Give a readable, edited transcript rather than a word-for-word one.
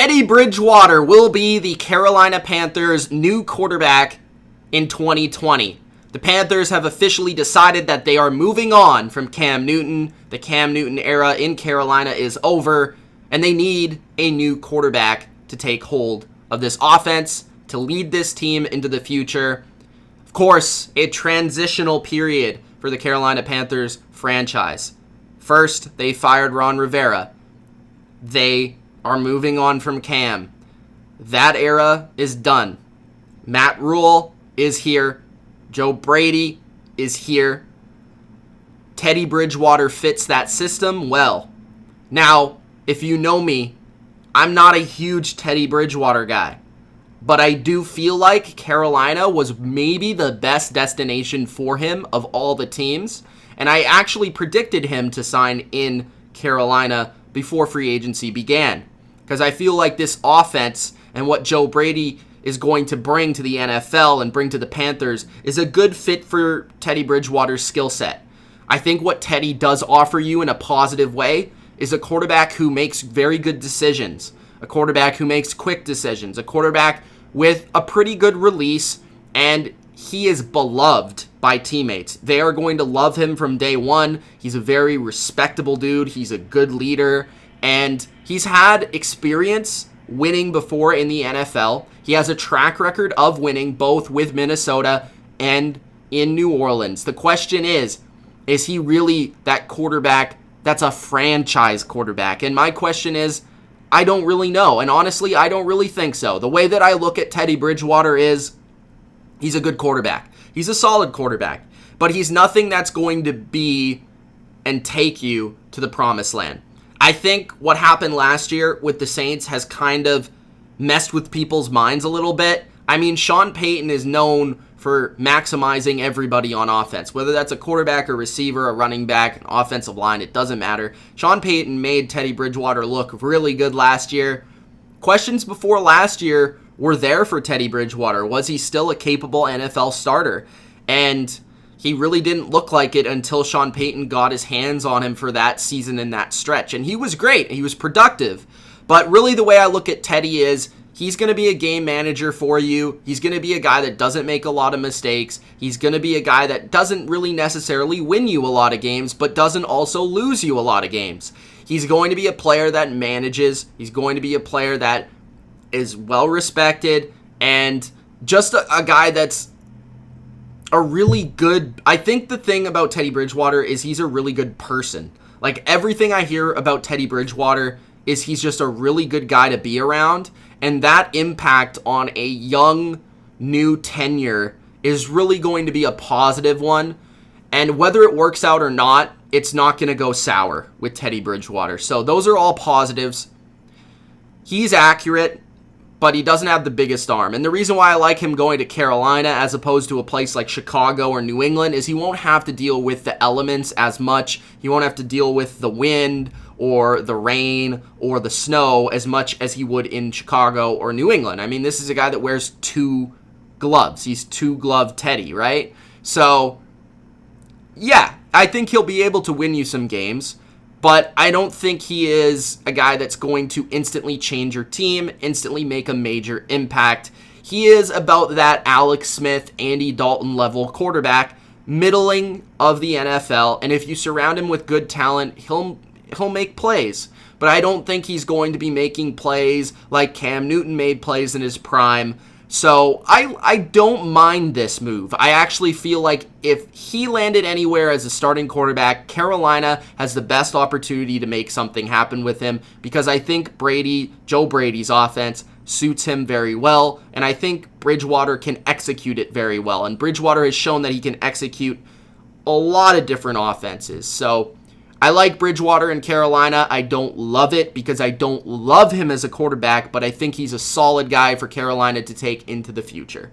Teddy Bridgewater will be the Carolina Panthers' new quarterback in 2020. The Panthers have officially decided that they are moving on from Cam Newton. The Cam Newton era in Carolina is over, and they need a new quarterback to take hold of this offense, to lead this team into the future. Of course, a transitional period for the Carolina Panthers franchise. First, they fired Ron Rivera. They are moving on from Cam. That era is done. Matt Rule is here. Joe Brady is here. Teddy Bridgewater fits that system well. Now, if you know me, I'm not a huge Teddy Bridgewater guy, but I do feel like Carolina was maybe the best destination for him of all the teams, and I actually predicted him to sign in Carolina before free agency began, because I feel like this offense and what Joe Brady is going to bring to the NFL and bring to the Panthers is a good fit for Teddy Bridgewater's skill set. I think what Teddy does offer you in a positive way is a quarterback who makes very good decisions, a quarterback who makes quick decisions, a quarterback with a pretty good release, and he is beloved by teammates. They are going to love him from day one. He's a very respectable dude. He's a good leader, and he's had experience winning before in the NFL. He has a track record of winning both with Minnesota and in New Orleans. The question is he really that quarterback that's a franchise quarterback? And my question is, I don't really know. And honestly, I don't really think so. The way that I look at Teddy Bridgewater is he's a good quarterback. He's a solid quarterback. But he's nothing that's going to be and take you to the promised land. I think what happened last year with the Saints has kind of messed with people's minds a little bit. I mean, Sean Payton is known for maximizing everybody on offense, whether that's a quarterback, a receiver, a running back, an offensive line, it doesn't matter. Sean Payton made Teddy Bridgewater look really good last year. Questions before last year were there for Teddy Bridgewater. Was he still a capable NFL starter? And he really didn't look like it until Sean Payton got his hands on him for that season and that stretch. And he was great. He was productive. But really the way I look at Teddy is he's going to be a game manager for you. He's going to be a guy that doesn't make a lot of mistakes. He's going to be a guy that doesn't really necessarily win you a lot of games, but doesn't also lose you a lot of games. He's going to be a player that manages. He's going to be a player that is well respected and just a guy that's a really good. I think the thing about Teddy Bridgewater is he's a really good person. Like everything I hear about Teddy Bridgewater is he's just a really good guy to be around. And that impact on a young, new tenure is really going to be a positive one. And whether it works out or not, it's not going to go sour with Teddy Bridgewater. So those are all positives. He's accurate, but he doesn't have the biggest arm. And the reason why I like him going to Carolina as opposed to a place like Chicago or New England is he won't have to deal with the elements as much. He won't have to deal with the wind or the rain or the snow as much as he would in Chicago or New England. I mean, this is a guy that wears two gloves. He's two-glove Teddy, right? So, yeah, I think he'll be able to win you some games, but I don't think he is a guy that's going to instantly change your team, instantly make a major impact. He is about that Alex Smith, Andy Dalton level quarterback, middling of the NFL, and if you surround him with good talent, he'll make plays. But I don't think he's going to be making plays like Cam Newton made plays in his prime. So I don't mind this move. I actually feel like if he landed anywhere as a starting quarterback, Carolina has the best opportunity to make something happen with him because I think Joe Brady's offense suits him very well, and I think Bridgewater can execute it very well. And Bridgewater has shown that he can execute a lot of different offenses. So I like Bridgewater in Carolina. I don't love it because I don't love him as a quarterback, but I think he's a solid guy for Carolina to take into the future.